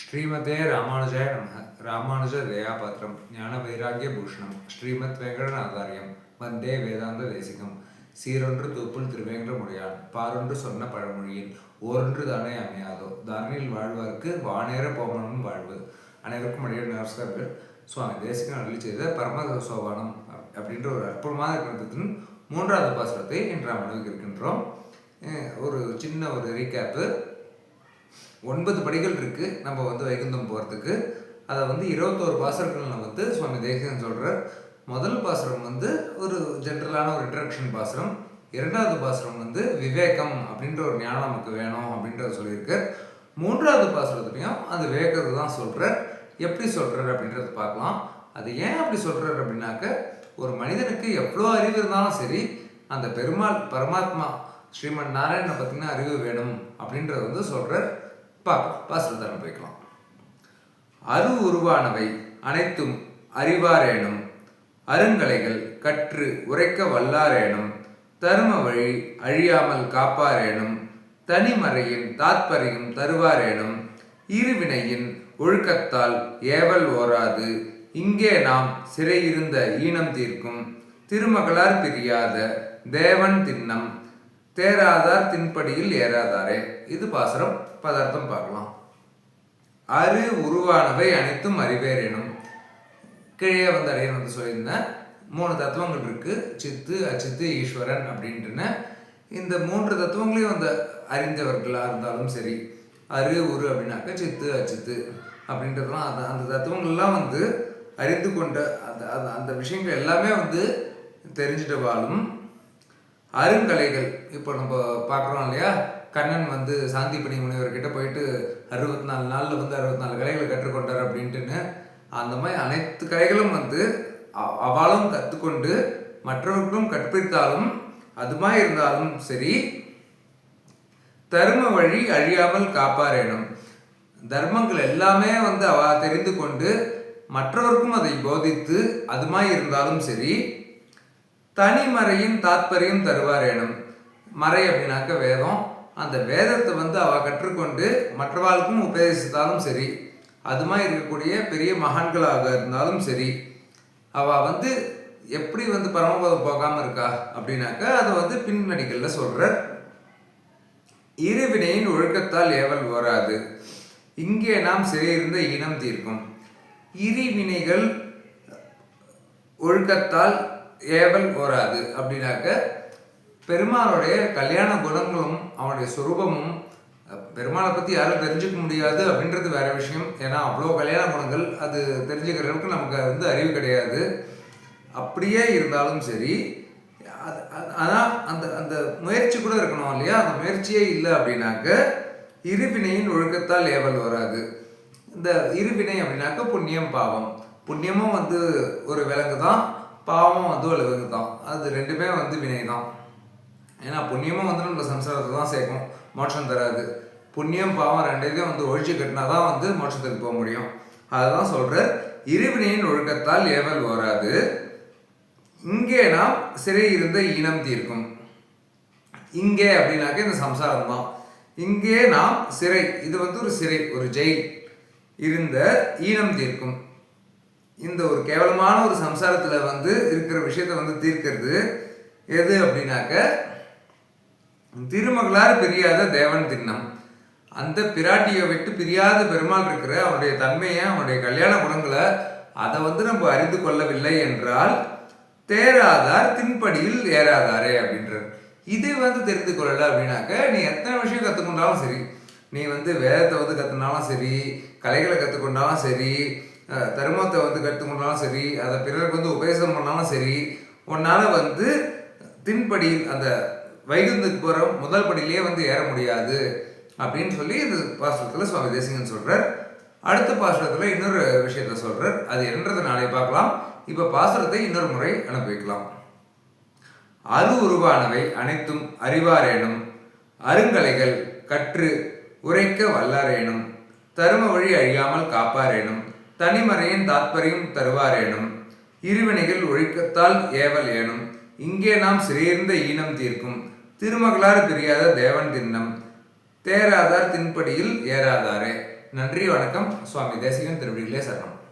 ஸ்ரீமதே ராமானுஜாய நமः. ராமானுஜ தயாபாத்திரம் ஞான வைராகிய பூஷணம் ஸ்ரீமத் வெங்கடநாதாரியம் வந்தே வேதாந்த தேசிகம். சீரொன்று தூப்புள் திருவேங்கடமுடையான் பாரொன்று சொன்ன பழமொழியில் ஓரொன்று தானே அமையாதோ தாரணியில் வாழ்வார்க்கு வானேற போமனும் வாழ்வு. அனைவருக்கும் அடைய நமஸ்காரங்கள். சுவாமி தேசிகன் அருளி செய்த பரம சோபானம் அப்படின்ற ஒரு அற்புதமான கிரந்தத்தின் 3வது பாசுரத்தை இன்று நாம் அனுபவிக்கின்றோம். ஒரு சின்ன ஒரு ரீகேப்பு. 9 படிகள் இருக்குது நம்ம வைகுந்தம் போகிறதுக்கு. அதை 21 பாசுரங்கள் சுவாமி தேசிகன் சொல்கிறார். முதல் பாசுரம் ஒரு ஜென்ரலான ஒரு இன்ட்ரடக்ஷன் பாசுரம். 2வது பாசுரம் விவேகம் அப்படின்ற ஒரு ஞானம் நமக்கு வேணும் அப்படின்றத சொல்லியிருக்கார். 3வது பாசுரத்துலையும் அந்த விவேகத்தை தான் சொல்கிறார். எப்படி சொல்கிறார் அப்படின்றத பார்க்கலாம். அது ஏன் அப்படி சொல்கிறார் அப்படின்னாக்க, ஒரு மனிதனுக்கு எவ்வளோ அறிவு இருந்தாலும் சரி, அந்த பெருமாள் பரமாத்மா ஸ்ரீமன் நாராயணனை பற்றின அறிவு வேணும் அப்படின்றத சொல்கிறார். பார்க்கலாம், பாசுரத்தை அனுபவிக்கலாம். அரு உருவானவை அனைத்தும் அறிவாரேனும், அருங்கலைகள் கற்று உரைக்க வல்லாரேனும், தரும வழி அழியாமல் காப்பாரேனும், தனிமறையின் தாத்பரியம் தருவாரேனும், இருவினையின் ஒழுக்கத்தால் ஏவல் ஓராது, இங்கே நாம் சிறையிருந்த ஈனம் தீர்க்கும், திருமகளார் பிரியாத தேவன் திண்ணம், தேராதார் தின்படியில் ஏறாதாரே. இது பாசுரம். பதார்த்தம் பார்க்கலாம். அரு உருவானவை அனைத்தும் அறிவேறேனும். கீழே அடையன் சொல்லியிருந்தேன். 3 தத்துவங்கள் இருக்கு. சித்து, அச்சித்து, ஈஸ்வரன் அப்படின்ட்டுன்னு. இந்த 3 தத்துவங்களையும் அறிந்தவர்களாக இருந்தாலும் சரி, அரு உரு அப்படின்னாக்க சித்து அச்சித்து அப்படின்றதுலாம் அந்த தத்துவங்கள்லாம் அறிந்து கொண்ட அந்த விஷயங்கள் எல்லாமே தெரிஞ்சிட்டவாலும் அருங்கலைகள். இப்போ நம்ம பார்க்குறோம் இல்லையா, கண்ணன் சாந்திபணி முனிவர்கிட்ட போயிட்டு 64 நாளில் 64 கலைகளை கற்றுக்கொண்டார் அப்படின்ட்டுன்னு. அந்த மாதிரி அனைத்து கலைகளும் அவளும் கற்றுக்கொண்டு மற்றவர்களும் கற்பித்தாலும் அது மாதிரி இருந்தாலும் சரி, தர்ம வழி அழியாமல் காப்பாரேனும். தர்மங்கள் எல்லாமே அவ தெரிந்து கொண்டு மற்றவருக்கும் அதை போதித்து அது மாதிரி இருந்தாலும் சரி, தனிமறையின் தாத்பரியம் தருவாரேனும். மறை அப்படின்னாக்க வேதம். அந்த வேதத்தை அவ கற்றுக்கொண்டு மற்றவாளுக்கும் உபதேசித்தாலும் சரி, அது மாதிரி இருக்கக்கூடிய பெரிய மகான்களாக இருந்தாலும் சரி, அவ எப்படி பரமபதம் போகாமல் இருக்கா அப்படின்னாக்க அதை பின்னடிகளில் சொல்ற. இருவினையின் ஒழுக்கத்தால் ஏவல் வராது, இங்கே நாம் சிறையிருந்த ஈனம் தீர்க்கும். இருவினைகள் ஒழுக்கத்தால் ஏவல் வராது அப்படின்னாக்க, பெருமாளுடைய கல்யாண குணங்களும் அவனுடைய சுரூபமும் பெருமாளை பற்றி யாரும் தெரிஞ்சுக்க முடியாது அப்படின்றது வேற விஷயம். ஏன்னா அவ்வளோ கல்யாண குணங்கள், அது தெரிஞ்சுக்கிற அளவுக்கு நமக்கு அறிவு கிடையாது. அப்படியே இருந்தாலும் சரி, ஆனால் அந்த அந்த முயற்சி கூட இருக்கணும் இல்லையா. அந்த முயற்சியே இல்லை அப்படின்னாக்க இருவினையின் ஒழுக்கத்தால் ஏவல் வராது. இந்த இருவினை அப்படின்னாக்க புண்ணியம் பாவம். புண்ணியமும் ஒரு விலங்கு தான், பாவமும் ஒரு விலங்கு தான். அது ரெண்டுமே வினை தான். ஏன்னா புண்ணியமும் நம்ம சம்சாரத்தை தான் சேர்க்கும், மோட்சம் தராது. புண்ணியம் பாவம் ரெண்டையும் ஒழிச்சு கட்டினா தான் மோட்சத்துக்கு போக முடியும். அதுதான் சொல்ற. இருவினையின் ஒழுக்கத்தால் ஏவல் வராது, இங்கே நாம் சிறை இருந்த ஈனம் தீர்க்கும். இங்கே அப்படின்னாக்க இந்த சம்சாரம் தான். இங்கே நாம் சிறை, இது ஒரு சிறை, ஒரு ஜெயில் இருந்த ஈனம் தீர்க்கும். இந்த ஒரு கேவலமான ஒரு சம்சாரத்தில் இருக்கிற விஷயத்தை தீர்க்கிறது எது அப்படின்னாக்க, திருமகளார் பிரியாத தேவன் திண்ணம். அந்த பிராட்டியை விட்டு பிரியாத பெருமாள் இருக்கிற அவனுடைய தன்மையை, அவனுடைய கல்யாண குணங்களை அதை நம்ம அறிந்து கொள்ளவில்லை என்றால், தேராதார் தின்படியில் ஏறாதாரே அப்படின்றார். இது தெரிந்து கொள்ளலை அப்படின்னாக்க, நீ எத்தனை விஷயம் கற்றுக்கொண்டாலும் சரி, நீ வேதத்தை கற்றுனாலும் சரி, கலைகளை கற்றுக்கொண்டாலும் சரி, தர்மத்தை கற்றுக்கொண்டாலும் சரி, அதை பிறருக்கு உபதேசம் பண்ணாலும் சரி, உன்னால் தின்படியில் அந்த வைகுந்தத்துக்கு போகிற முதல் படியிலேயே ஏற முடியாது அப்படின்னு சொல்லி இந்த பாசுரத்தில் சுவாமி தேசிகன் சொல்கிறார். அடுத்த பாசுரத்தில் இன்னொரு விஷயத்த சொல்கிறார். அது என்னன்றதை நாளை பார்க்கலாம். இப்போ பாசுரத்தை இன்னொரு முறை அனுபவிக்கலாம். அரு உருவானவை அனைத்தும் அறிவாரேனும், அருங்கலைகள் கற்று உரைக்க வல்லாரேனும், தரும வழி அழியாமல் காப்பாரேனும், தனிமறையின் தாத்பரியம் தருவாரேனும், இருவினைகள் ஒழுக்கத்தால் ஏவல் ஏனும், இங்கே நாம் சிறையிருந்த ஈனம் தீர்க்கும், திருமகளார் பிரியாத தேவன் திண்ணம், தேராதார் தின்படியில் ஏறாதாரே. நன்றி, வணக்கம். சுவாமி தேசிகன் திருவடிகளே சரணம்.